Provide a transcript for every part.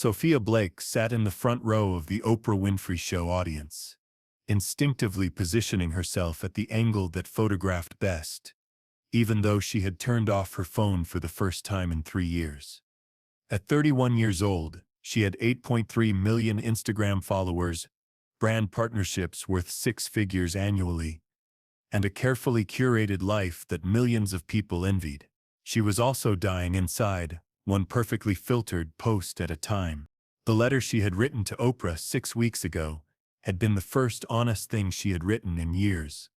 Sophia Blake sat in the front row of the Oprah Winfrey Show audience, instinctively positioning herself at the angle that photographed best, even though she had turned off her phone for the first time in 3 years. At 31 years old, she had 8.3 million Instagram followers, brand partnerships worth six figures annually, and a carefully curated life that millions of people envied. She was also dying inside, one perfectly filtered post at a time. The letter she had written to Oprah 6 weeks ago had been the first honest thing she had written in years.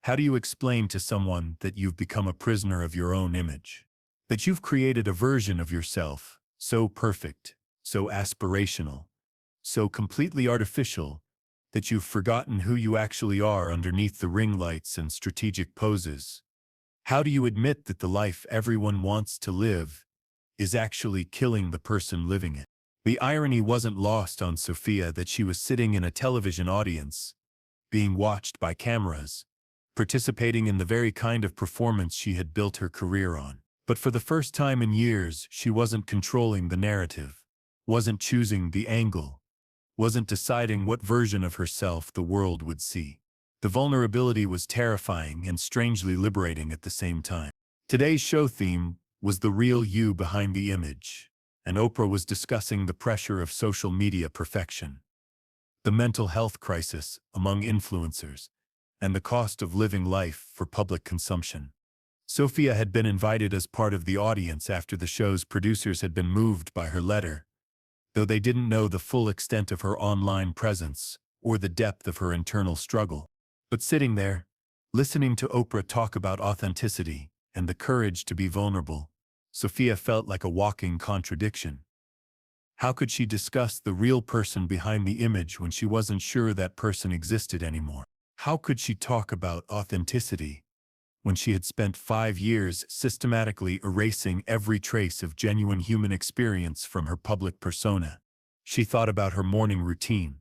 How do you explain to someone that you've become a prisoner of your own image? That you've created a version of yourself so perfect, so aspirational, so completely artificial, that you've forgotten who you actually are underneath the ring lights and strategic poses? How do you admit that the life everyone wants to live is actually killing the person living it? The irony wasn't lost on Sophia that she was sitting in a television audience, being watched by cameras, participating in the very kind of performance she had built her career on. But for the first time in years, she wasn't controlling the narrative, wasn't choosing the angle, wasn't deciding what version of herself the world would see. The vulnerability was terrifying and strangely liberating at the same time. Today's show theme was the real you behind the image, and Oprah was discussing the pressure of social media perfection, the mental health crisis among influencers, and the cost of living life for public consumption. Sophia had been invited as part of the audience after the show's producers had been moved by her letter, though they didn't know the full extent of her online presence or the depth of her internal struggle. But sitting there, listening to Oprah talk about authenticity and the courage to be vulnerable, Sophia felt like a walking contradiction. How could she discuss the real person behind the image when she wasn't sure that person existed anymore? How could she talk about authenticity when she had spent 5 years systematically erasing every trace of genuine human experience from her public persona? She thought about her morning routine,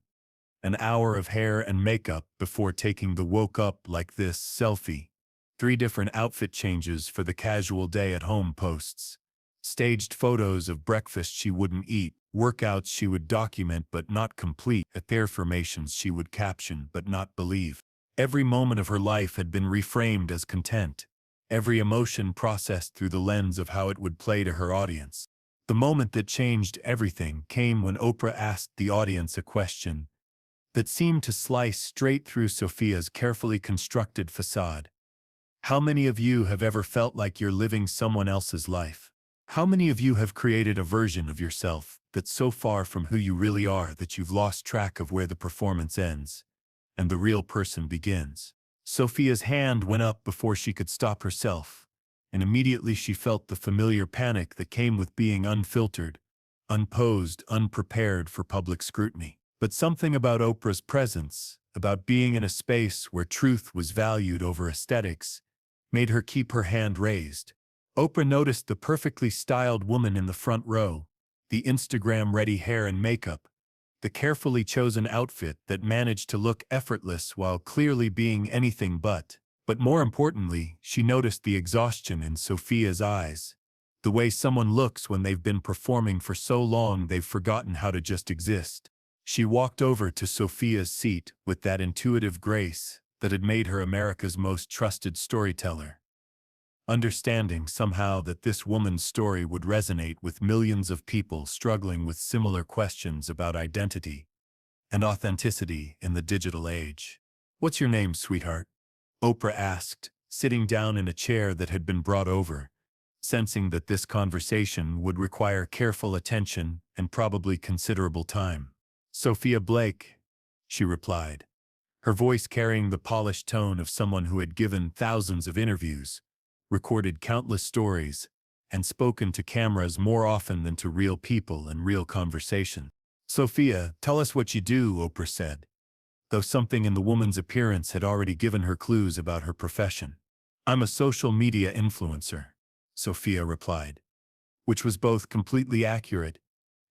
an hour of hair and makeup before taking the woke up like this selfie, 3 different outfit changes for the casual day at home posts, staged photos of breakfast she wouldn't eat, workouts she would document but not complete, affirmations she would caption but not believe. Every moment of her life had been reframed as content, every emotion processed through the lens of how it would play to her audience. The moment that changed everything came when Oprah asked the audience a question that seemed to slice straight through Sophia's carefully constructed facade. How many of you have ever felt like you're living someone else's life? How many of you have created a version of yourself that's so far from who you really are that you've lost track of where the performance ends and the real person begins? Sophia's hand went up before she could stop herself, and immediately she felt the familiar panic that came with being unfiltered, unposed, unprepared for public scrutiny. But something about Oprah's presence, about being in a space where truth was valued over aesthetics, made her keep her hand raised. Oprah noticed the perfectly styled woman in the front row, the Instagram-ready hair and makeup, the carefully chosen outfit that managed to look effortless while clearly being anything but. But more importantly, she noticed the exhaustion in Sophia's eyes, the way someone looks when they've been performing for so long they've forgotten how to just exist. She walked over to Sophia's seat with that intuitive grace that had made her America's most trusted storyteller, understanding somehow that this woman's story would resonate with millions of people struggling with similar questions about identity and authenticity in the digital age. "What's your name, sweetheart?" Oprah asked, sitting down in a chair that had been brought over, sensing that this conversation would require careful attention and probably considerable time. "Sophia Blake," she replied, her voice carrying the polished tone of someone who had given thousands of interviews, recorded countless stories, and spoken to cameras more often than to real people and real conversation. "Sophia, tell us what you do," Oprah said, though something in the woman's appearance had already given her clues about her profession. "I'm a social media influencer," Sophia replied, which was both completely accurate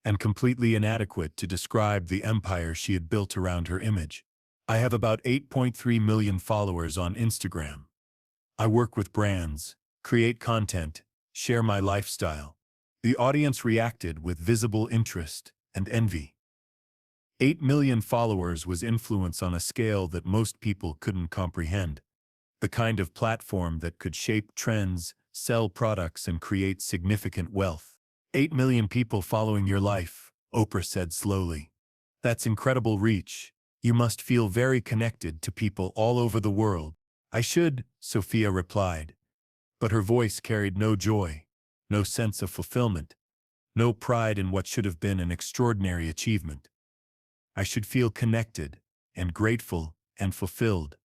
and completely inadequate to describe the empire she had built around her image. "I have about 8.3 million followers on Instagram. I work with brands, create content, share my lifestyle." The audience reacted with visible interest, and envy. 8 million followers was influence on a scale that most people couldn't comprehend. The kind of platform that could shape trends, sell products, and create significant wealth. 8 million people following your life, Oprah said slowly. That's incredible reach. You must feel very connected to people all over the world. I should, Sophia replied. But her voice carried no joy, no sense of fulfillment, no pride in what should have been an extraordinary achievement. I should feel connected, and grateful, and fulfilled.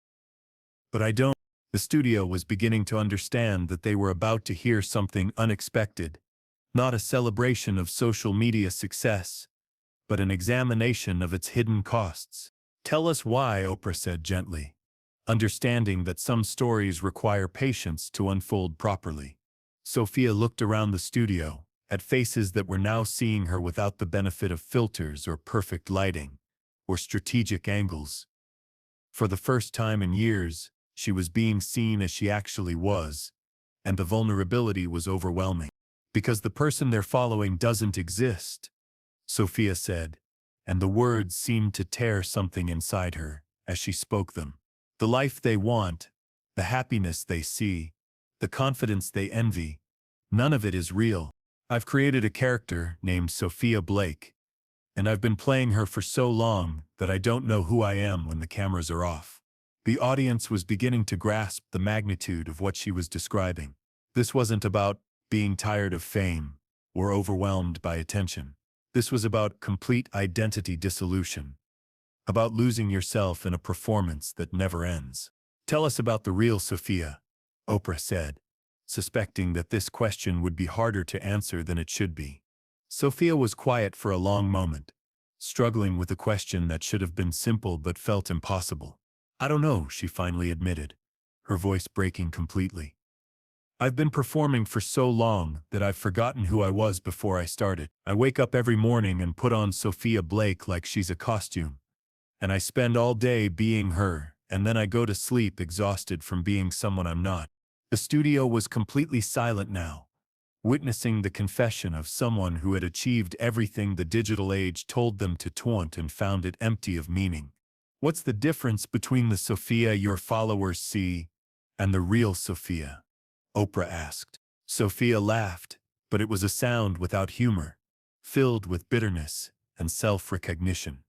But I don't. The studio was beginning to understand that they were about to hear something unexpected. Not a celebration of social media success, but an examination of its hidden costs. Tell us why, Oprah said gently, understanding that some stories require patience to unfold properly. Sophia looked around the studio, at faces that were now seeing her without the benefit of filters or perfect lighting, or strategic angles. For the first time in years, she was being seen as she actually was, and the vulnerability was overwhelming. Because the person they're following doesn't exist, Sophia said, and the words seemed to tear something inside her as she spoke them. The life they want, the happiness they see, the confidence they envy, none of it is real. I've created a character named Sophia Blake, and I've been playing her for so long that I don't know who I am when the cameras are off. The audience was beginning to grasp the magnitude of what she was describing. This wasn't about being tired of fame or overwhelmed by attention. This was about complete identity dissolution, about losing yourself in a performance that never ends. Tell us about the real Sophia, Oprah said, suspecting that this question would be harder to answer than it should be. Sophia was quiet for a long moment, struggling with a question that should have been simple but felt impossible. I don't know, she finally admitted, her voice breaking completely. I've been performing for so long that I've forgotten who I was before I started. I wake up every morning and put on Sophia Blake like she's a costume. And I spend all day being her, and then I go to sleep exhausted from being someone I'm not. The studio was completely silent now, witnessing the confession of someone who had achieved everything the digital age told them to taunt and found it empty of meaning. What's the difference between the Sophia your followers see and the real Sophia? Oprah asked. Sophia laughed, but it was a sound without humor, filled with bitterness and self-recognition.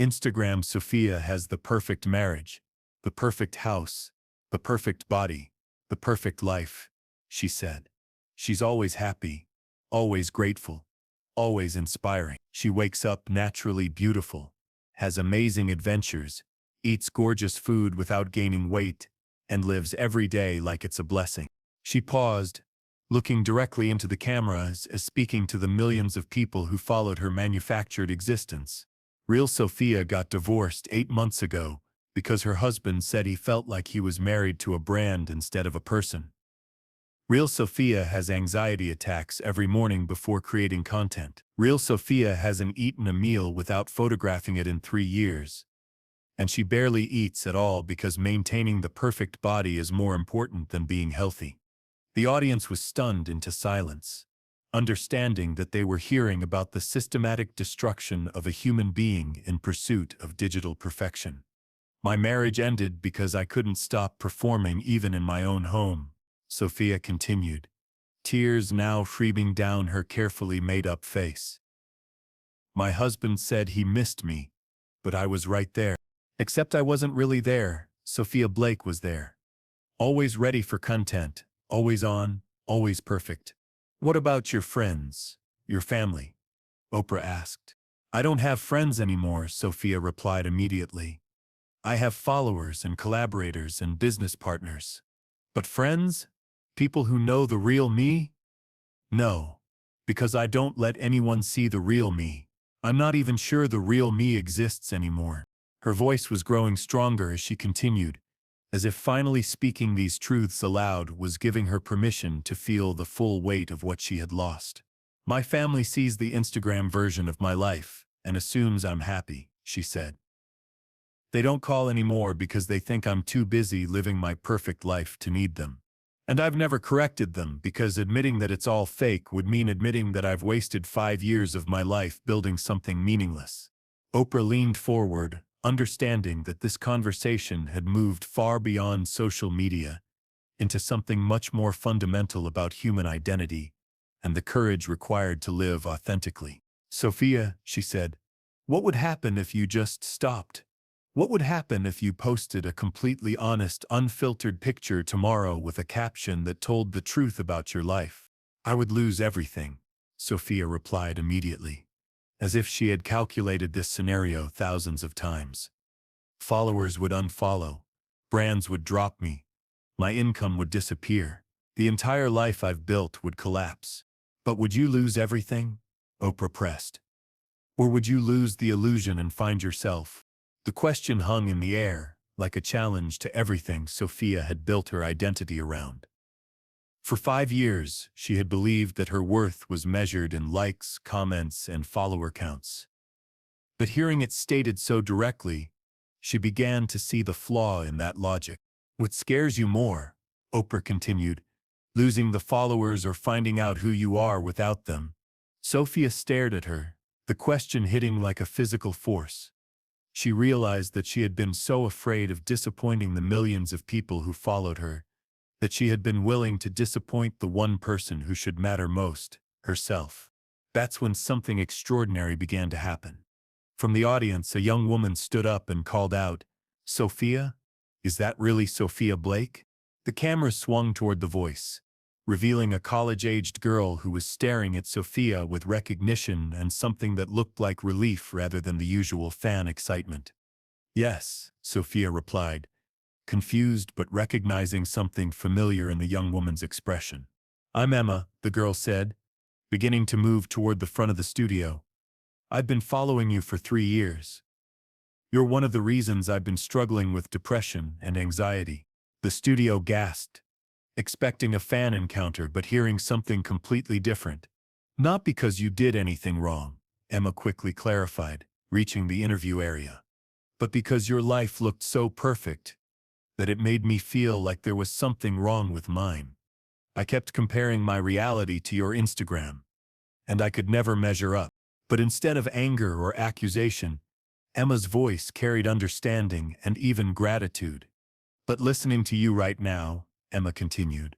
Instagram Sophia has the perfect marriage, the perfect house, the perfect body, the perfect life, she said. She's always happy, always grateful, always inspiring. She wakes up naturally beautiful, has amazing adventures, eats gorgeous food without gaining weight, and lives every day like it's a blessing. She paused, looking directly into the cameras as speaking to the millions of people who followed her manufactured existence. Real Sophia got divorced 8 months ago because her husband said he felt like he was married to a brand instead of a person. Real Sophia has anxiety attacks every morning before creating content. Real Sophia hasn't eaten a meal without photographing it in 3 years. And she barely eats at all because maintaining the perfect body is more important than being healthy. The audience was stunned into silence, understanding that they were hearing about the systematic destruction of a human being in pursuit of digital perfection. My marriage ended because I couldn't stop performing even in my own home, Sophia continued, tears now streaming down her carefully made-up face. My husband said he missed me, but I was right there. Except I wasn't really there, Sophia Blake was there. Always ready for content, always on, always perfect. What about your friends, your family? Oprah asked. I don't have friends anymore, Sophia replied immediately. I have followers and collaborators and business partners. But friends? People who know the real me? No, because I don't let anyone see the real me. I'm not even sure the real me exists anymore. Her voice was growing stronger as she continued, as if finally speaking these truths aloud was giving her permission to feel the full weight of what she had lost. My family sees the Instagram version of my life and assumes I'm happy, she said. They don't call anymore because they think I'm too busy living my perfect life to need them. And I've never corrected them because admitting that it's all fake would mean admitting that I've wasted 5 years of my life building something meaningless. Oprah leaned forward, understanding that this conversation had moved far beyond social media into something much more fundamental about human identity and the courage required to live authentically. Sophia, she said, what would happen if you just stopped? What would happen if you posted a completely honest, unfiltered picture tomorrow with a caption that told the truth about your life? I would lose everything, Sophia replied immediately, as if she had calculated this scenario thousands of times. Followers would unfollow, brands would drop me, my income would disappear, the entire life I've built would collapse. But would you lose everything? Oprah pressed. Or would you lose the illusion and find yourself? The question hung in the air, like a challenge to everything Sophia had built her identity around. For 5 years, she had believed that her worth was measured in likes, comments, and follower counts. But hearing it stated so directly, she began to see the flaw in that logic. What scares you more, Oprah continued, losing the followers or finding out who you are without them? Sophia stared at her, the question hitting like a physical force. She realized that she had been so afraid of disappointing the millions of people who followed her, that she had been willing to disappoint the one person who should matter most, herself. That's when something extraordinary began to happen. From the audience, a young woman stood up and called out, Sophia? Is that really Sophia Blake? The camera swung toward the voice, revealing a college-aged girl who was staring at Sophia with recognition and something that looked like relief rather than the usual fan excitement. Yes, Sophia replied, confused but recognizing something familiar in the young woman's expression. I'm Emma, the girl said, beginning to move toward the front of the studio. I've been following you for 3 years. You're one of the reasons I've been struggling with depression and anxiety. The studio gasped, expecting a fan encounter but hearing something completely different. Not because you did anything wrong, Emma quickly clarified, reaching the interview area, but because your life looked so perfect that it made me feel like there was something wrong with mine. I kept comparing my reality to your Instagram, and I could never measure up. But instead of anger or accusation, Emma's voice carried understanding and even gratitude. But listening to you right now, Emma continued,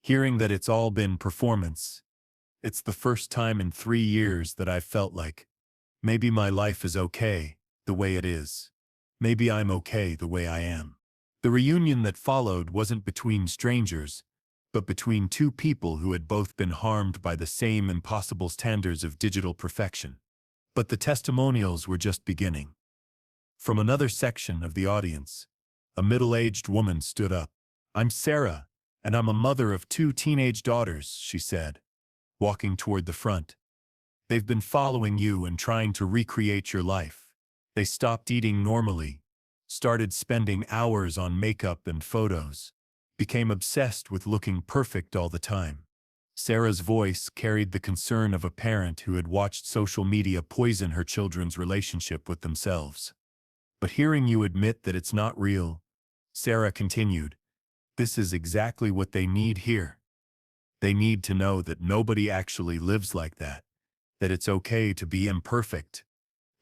hearing that it's all been performance, it's the first time in 3 years that I've felt like, maybe my life is okay, the way it is. Maybe I'm okay the way I am. The reunion that followed wasn't between strangers, but between two people who had both been harmed by the same impossible standards of digital perfection. But the testimonials were just beginning. From another section of the audience, a middle-aged woman stood up. I'm Sarah, and I'm a mother of 2 teenage daughters, she said, walking toward the front. They've been following you and trying to recreate your life. They stopped eating normally, started spending hours on makeup and photos, became obsessed with looking perfect all the time. Sarah's voice carried the concern of a parent who had watched social media poison her children's relationship with themselves. But hearing you admit that it's not real, Sarah continued, this is exactly what they need here. They need to know that nobody actually lives like that it's okay to be imperfect,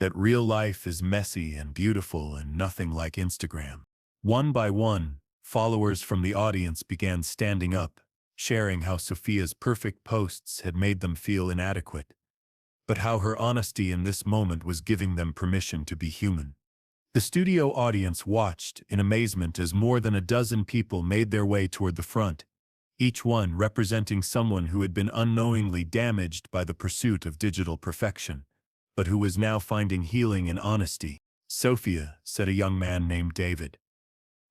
that real life is messy and beautiful and nothing like Instagram. One by one, followers from the audience began standing up, sharing how Sophia's perfect posts had made them feel inadequate, but how her honesty in this moment was giving them permission to be human. The studio audience watched in amazement as more than a dozen people made their way toward the front, each one representing someone who had been unknowingly damaged by the pursuit of digital perfection, but who was now finding healing in honesty. Sophia, said a young man named David,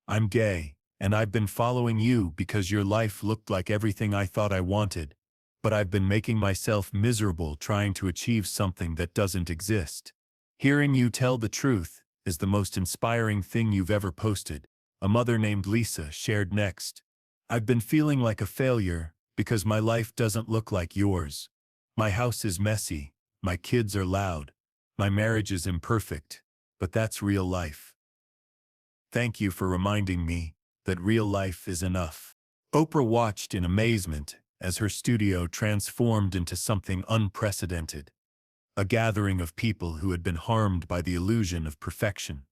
I'm gay, and I've been following you because your life looked like everything I thought I wanted, but I've been making myself miserable trying to achieve something that doesn't exist. Hearing you tell the truth is the most inspiring thing you've ever posted, a mother named Lisa shared next. I've been feeling like a failure because my life doesn't look like yours. My house is messy, my kids are loud, my marriage is imperfect, but that's real life. Thank you for reminding me that real life is enough. Oprah watched in amazement as her studio transformed into something unprecedented, a gathering of people who had been harmed by the illusion of perfection,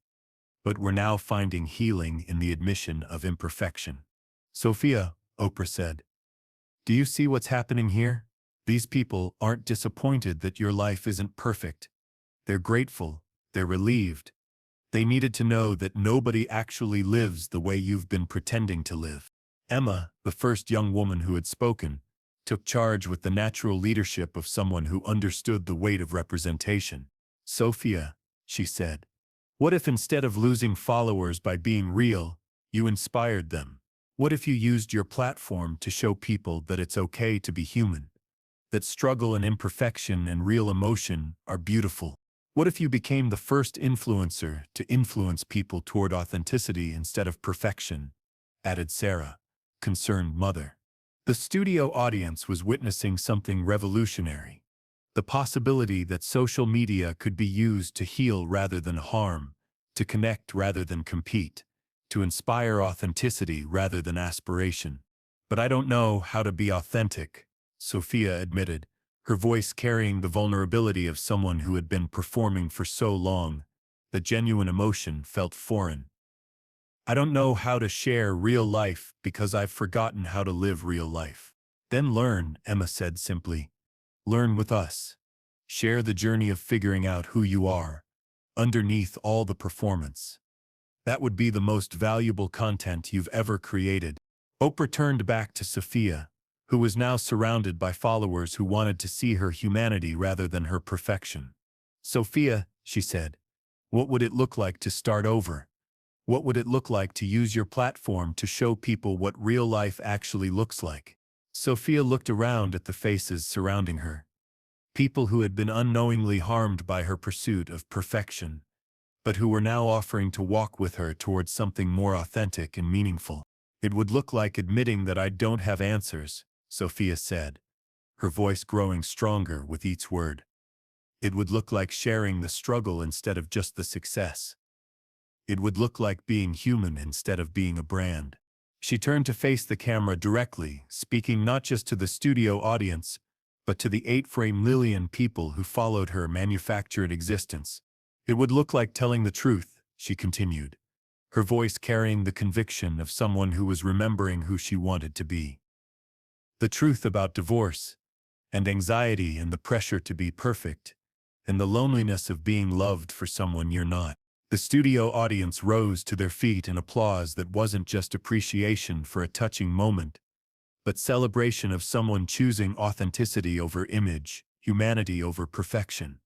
but were now finding healing in the admission of imperfection. Sophia, Oprah said, do you see what's happening here? These people aren't disappointed that your life isn't perfect. They're grateful, they're relieved. They needed to know that nobody actually lives the way you've been pretending to live. Emma, the first young woman who had spoken, took charge with the natural leadership of someone who understood the weight of representation. Sophia, she said, what if instead of losing followers by being real, you inspired them? What if you used your platform to show people that it's okay to be human, that struggle and imperfection and real emotion are beautiful? What if you became the first influencer to influence people toward authenticity instead of perfection? Added Sarah, concerned mother. The studio audience was witnessing something revolutionary. The possibility that social media could be used to heal rather than harm, to connect rather than compete, to inspire authenticity rather than aspiration. But I don't know how to be authentic, Sophia admitted, her voice carrying the vulnerability of someone who had been performing for so long. The genuine emotion felt foreign. I don't know how to share real life because I've forgotten how to live real life. Then learn, Emma said simply. Learn with us. Share the journey of figuring out who you are, underneath all the performance. That would be the most valuable content you've ever created. Oprah turned back to Sophia, who was now surrounded by followers who wanted to see her humanity rather than her perfection. Sophia, she said, what would it look like to start over? What would it look like to use your platform to show people what real life actually looks like? Sophia looked around at the faces surrounding her. People who had been unknowingly harmed by her pursuit of perfection, but who were now offering to walk with her towards something more authentic and meaningful. It would look like admitting that I don't have answers, Sophia said, her voice growing stronger with each word. It would look like sharing the struggle instead of just the success. It would look like being human instead of being a brand. She turned to face the camera directly, speaking not just to the studio audience, but to the 8.million people who followed her manufactured existence. It would look like telling the truth, she continued, her voice carrying the conviction of someone who was remembering who she wanted to be. The truth about divorce, and anxiety and the pressure to be perfect, and the loneliness of being loved for someone you're not. The studio audience rose to their feet in applause that wasn't just appreciation for a touching moment, but celebration of someone choosing authenticity over image, humanity over perfection.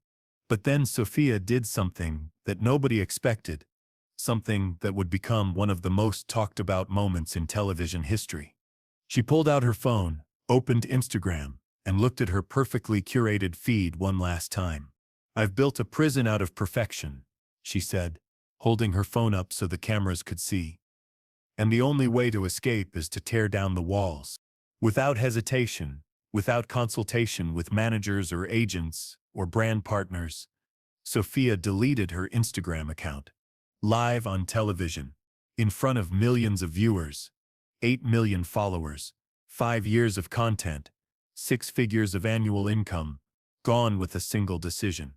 But then Sophia did something that nobody expected, something that would become one of the most talked about moments in television history. She pulled out her phone, opened Instagram, and looked at her perfectly curated feed one last time. I've built a prison out of perfection, she said, holding her phone up so the cameras could see. And the only way to escape is to tear down the walls. Without hesitation, without consultation with managers or agents or brand partners, Sophia deleted her Instagram account. Live on television, in front of millions of viewers, 8 million followers, 5 years of content, 6 figures of annual income, gone with a single decision.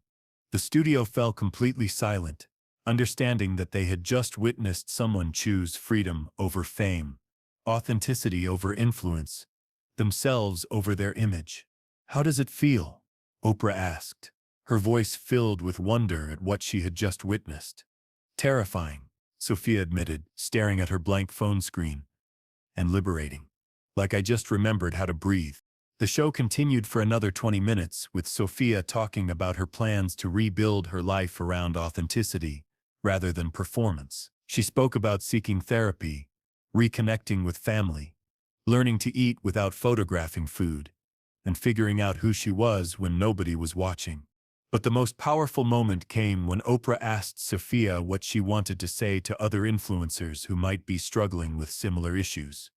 The studio fell completely silent, understanding that they had just witnessed someone choose freedom over fame, authenticity over influence, themselves over their image. How does it feel? Oprah asked, her voice filled with wonder at what she had just witnessed. Terrifying, Sophia admitted, staring at her blank phone screen. And liberating. Like I just remembered how to breathe. The show continued for another 20 minutes, with Sophia talking about her plans to rebuild her life around authenticity, rather than performance. She spoke about seeking therapy, reconnecting with family, learning to eat without photographing food, and figuring out who she was when nobody was watching. But the most powerful moment came when Oprah asked Sophia what she wanted to say to other influencers who might be struggling with similar issues.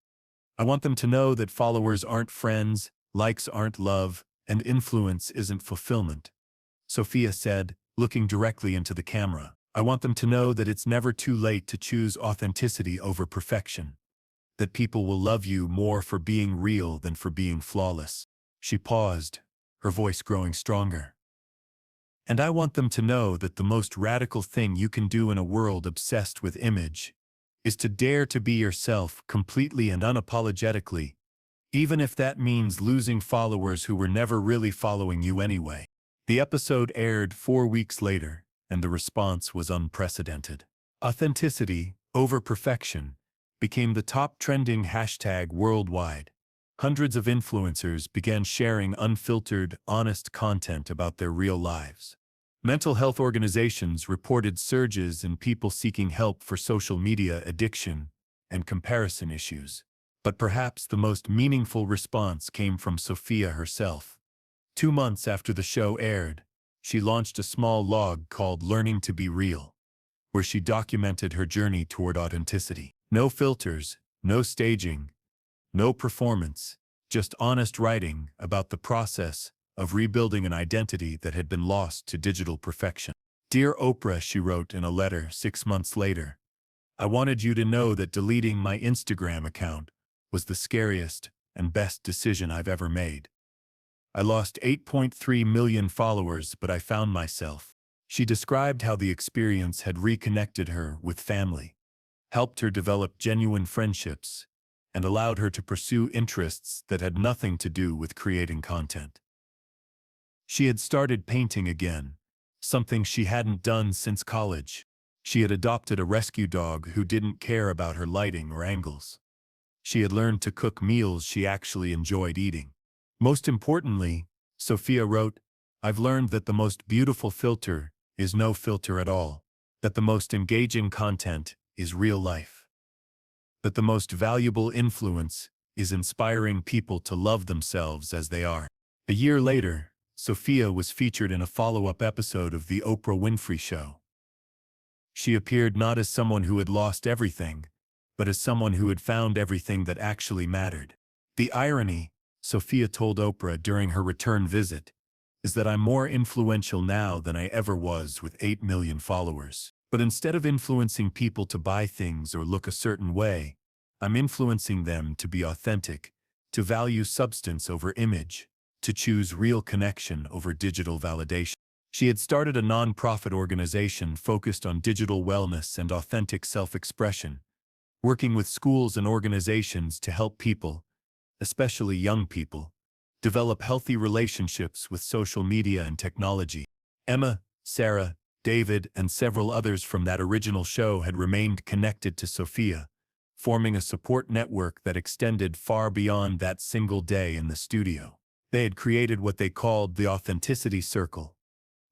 I want them to know that followers aren't friends, likes aren't love, and influence isn't fulfillment, Sophia said, looking directly into the camera. I want them to know that it's never too late to choose authenticity over perfection. that people will love you more for being real than for being flawless. She paused, her voice growing stronger. And I want them to know that the most radical thing you can do in a world obsessed with image is to dare to be yourself completely and unapologetically, even if that means losing followers who were never really following you anyway. The episode aired 4 weeks later, and the response was unprecedented. Authenticity over perfection became the top trending hashtag worldwide. Hundreds of influencers began sharing unfiltered, honest content about their real lives. Mental health organizations reported surges in people seeking help for social media addiction and comparison issues. But perhaps the most meaningful response came from Sophia herself. 2 months after the show aired, she launched a small blog called Learning to Be Real, where she documented her journey toward authenticity. No filters, no staging, no performance, just honest writing about the process of rebuilding an identity that had been lost to digital perfection. Dear Oprah, she wrote in a letter 6 months later, I wanted you to know that deleting my Instagram account was the scariest and best decision I've ever made. I lost 8.3 million followers, but I found myself. She described how the experience had reconnected her with family, helped her develop genuine friendships, and allowed her to pursue interests that had nothing to do with creating content. She had started painting again, something she hadn't done since college. She had adopted a rescue dog who didn't care about her lighting or angles. She had learned to cook meals she actually enjoyed eating. Most importantly, Sophia wrote, I've learned that the most beautiful filter is no filter at all, that the most engaging content is real life, that the most valuable influence is inspiring people to love themselves as they are. A year later, Sophia was featured in a follow-up episode of The Oprah Winfrey Show. She appeared not as someone who had lost everything, but as someone who had found everything that actually mattered. The irony, Sophia told Oprah during her return visit, is that I'm more influential now than I ever was with 8 million followers. But instead of influencing people to buy things or look a certain way, I'm influencing them to be authentic, to value substance over image, to choose real connection over digital validation. She had started a non-profit organization focused on digital wellness and authentic self-expression, working with schools and organizations to help people, especially young people, develop healthy relationships with social media and technology. Emma, Sarah, David, and several others from that original show had remained connected to Sophia, forming a support network that extended far beyond that single day in the studio. They had created what they called the Authenticity Circle,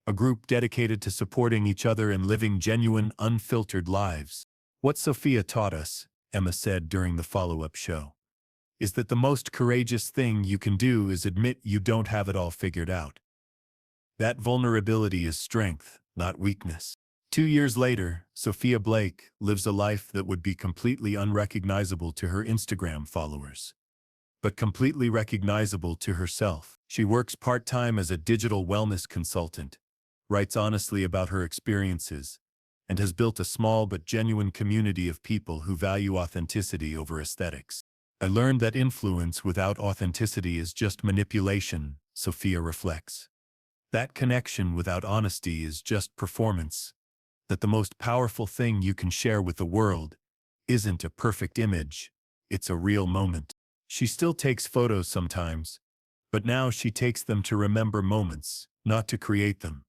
a group dedicated to supporting each other and living genuine, unfiltered lives. What Sophia taught us, Emma said during the follow-up show, is that the most courageous thing you can do is admit you don't have it all figured out. That vulnerability is strength, not weakness. 2 years later, Sophia Blake lives a life that would be completely unrecognizable to her Instagram followers, but completely recognizable to herself. She works part-time as a digital wellness consultant, writes honestly about her experiences, and has built a small but genuine community of people who value authenticity over aesthetics. I learned that influence without authenticity is just manipulation, Sophia reflects. That connection without honesty is just performance. That the most powerful thing you can share with the world isn't a perfect image, it's a real moment. She still takes photos sometimes, but now she takes them to remember moments, not to create them.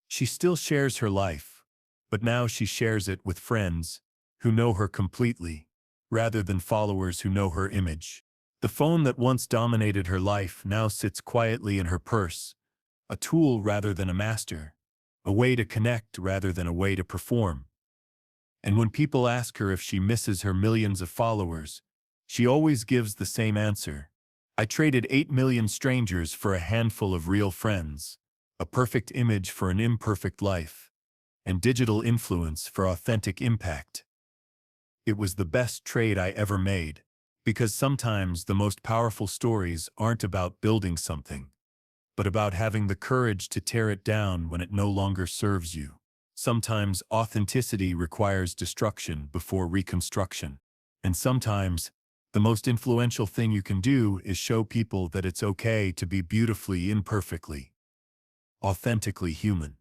She still shares her life, but now she shares it with friends who know her completely, rather than followers who know her image. The phone that once dominated her life now sits quietly in her purse, a tool rather than a master, a way to connect rather than a way to perform. And when people ask her if she misses her millions of followers, she always gives the same answer. I traded 8 million strangers for a handful of real friends, a perfect image for an imperfect life, and digital influence for authentic impact. It was the best trade I ever made, because sometimes the most powerful stories aren't about building something, but about having the courage to tear it down when it no longer serves you. Sometimes authenticity requires destruction before reconstruction. And sometimes, the most influential thing you can do is show people that it's okay to be beautifully imperfectly, authentically human.